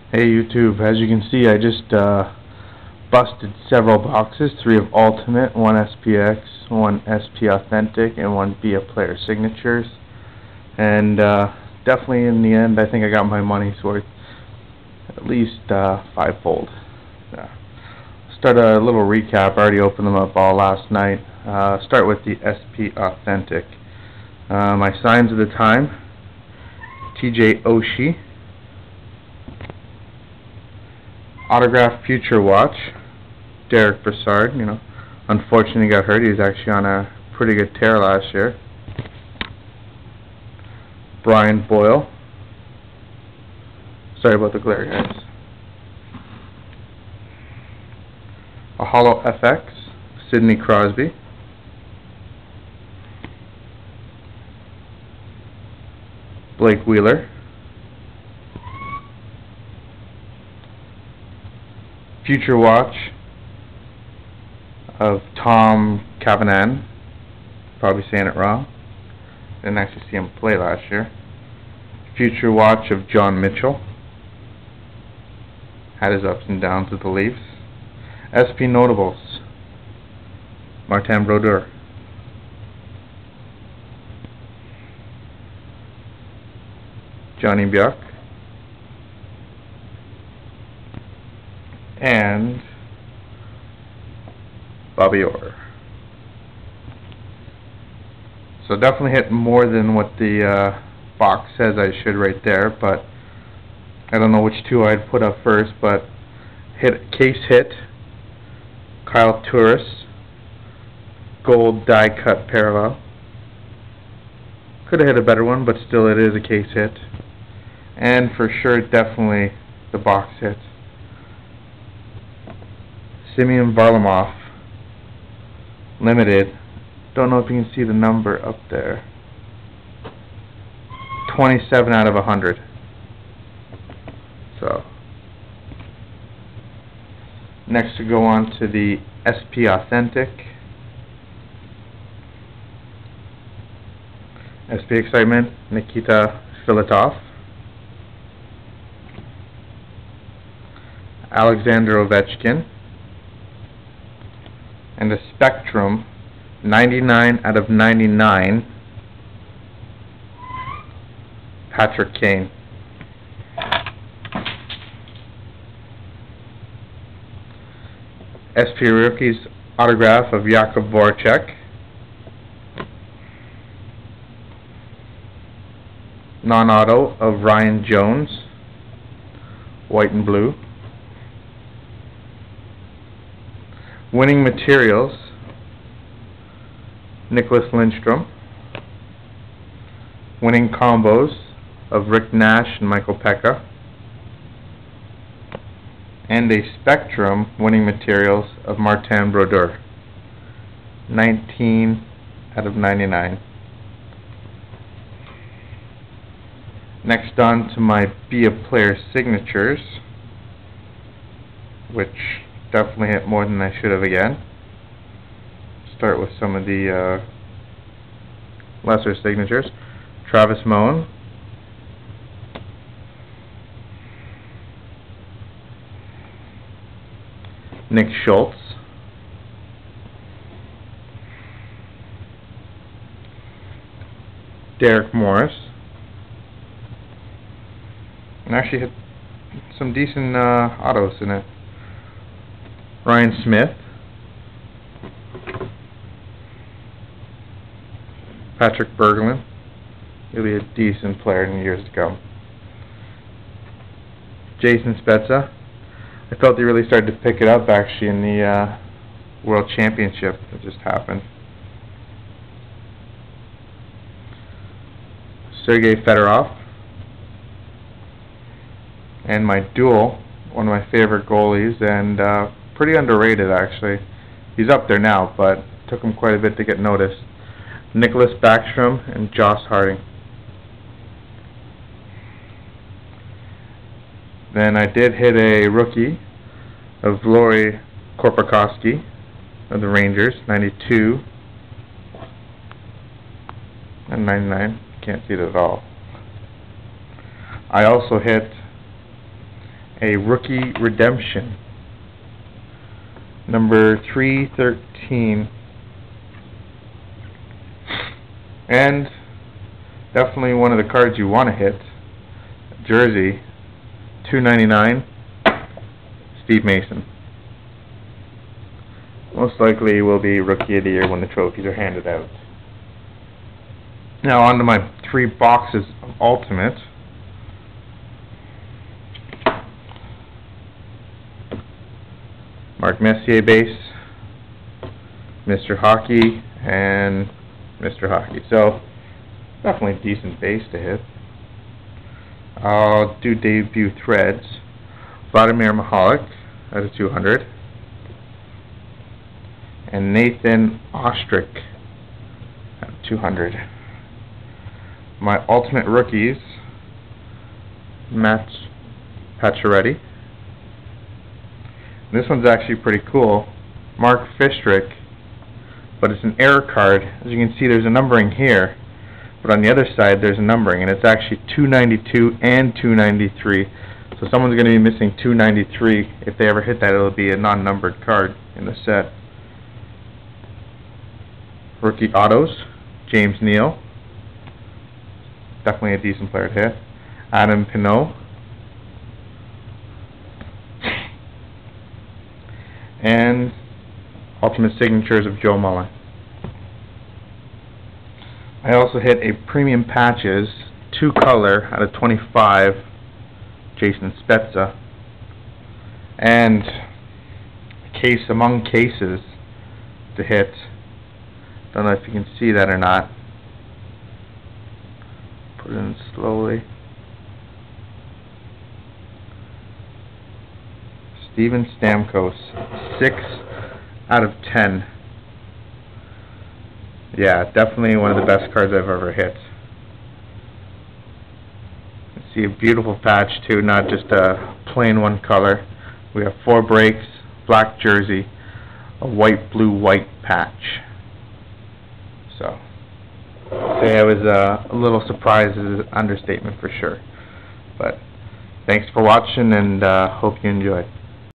Hey YouTube, as you can see I just busted several boxes, 3 of Ultimate, 1 SPX, 1 SP Authentic, and 1 BAP Signatures. And definitely in the end I think I got my money's worth, at least 5-fold. Start a little recap. I already opened them up all last night. Start with the SP Authentic. My signs of the time: TJ Oshie. Autograph Future Watch, Derek Brassard. Unfortunately got hurt. He was actually on a pretty good tear last year. Brian Boyle. Sorry about the glare, guys. A Holo FX, Sidney Crosby. Blake Wheeler. Future Watch of Tom Cavanan. Probably saying it wrong. Didn't actually see him play last year. Future Watch of John Mitchell. Had his ups and downs with the Leafs. SP Notables, Martin Brodeur. Johnny Bjork. And Bobby Orr. So definitely hit more than what the box says I should right there, but I don't know which two I'd put up first. But case hit Kyle Turris, gold die cut parallel. Could have hit a better one, but still it is a case hit. And for sure definitely the box hit Semyon Varlamov, limited. Don't know if you can see the number up there. 27 out of 100. So next to go on to the SP Authentic. SP Excitement, Nikita Filatov. Alexander Ovechkin. And the Spectrum, 99 out of 99, Patrick Kane. SP Rookies autograph of Jakub Voracek. Non-auto of Ryan Jones, white and blue. Winning materials, Nicholas Lindstrom. Winning combos of Rick Nash and Michael Pekka. And a Spectrum winning materials of Martin Brodeur, 19 out of 99. Next on to my BAP Signatures, which definitely hit more than I should have again. Start with some of the lesser signatures. Travis Moen. Nick Schultz. Derek Morris. And actually hit some decent autos in it. Ryan Smith. Patrick Berglund. He'll be a decent player in years to come. Jason Spezza. I felt he really started to pick it up actually in the World Championship that just happened. Sergei Fedorov. And my duel, one of my favorite goalies, and pretty underrated actually. He's up there now, but took him quite a bit to get noticed. Nicholas Backstrom and Josh Harding. Then I did hit a rookie of Lori Korpakowski of the Rangers, 92 and 99. Can't see it at all. I also hit a rookie redemption, number 313, and definitely one of the cards you want to hit, jersey, 299, Steve Mason. Most likely will be Rookie of the Year when the trophies are handed out. Now on to my 3 boxes of Ultimate. Mark Messier base, Mr. Hockey, and Mr. Hockey. So, definitely decent base to hit. I'll do debut threads. Vladimir Mahalik at a 200. And Nathan Ostrick at 200. My Ultimate Rookies, Matt Pacioretty. This one's actually pretty cool. Mark Fistrick, but it's an error card. As you can see, there's a numbering here, but on the other side there's a numbering, and it's actually 292 and 293. So someone's going to be missing 293. If they ever hit that, it'll be a non-numbered card in the set. Rookie autos, James Neal. Definitely a decent player to hit. Adam Pinot. And Ultimate Signatures of Joe Mullen. I also hit a Premium Patches, 2-color out of 25, Jason Spezza. And a case among cases to hit. Don't know if you can see that or not. Put it in slowly. Steven Stamkos, 6 out of 10. Yeah, definitely one of the best cards I've ever hit. You see a beautiful patch too, not just a plain 1 color. We have 4 breaks, black jersey, a white, blue, white patch. So, say I was a little surprised is an understatement for sure. But thanks for watching, and hope you enjoyed.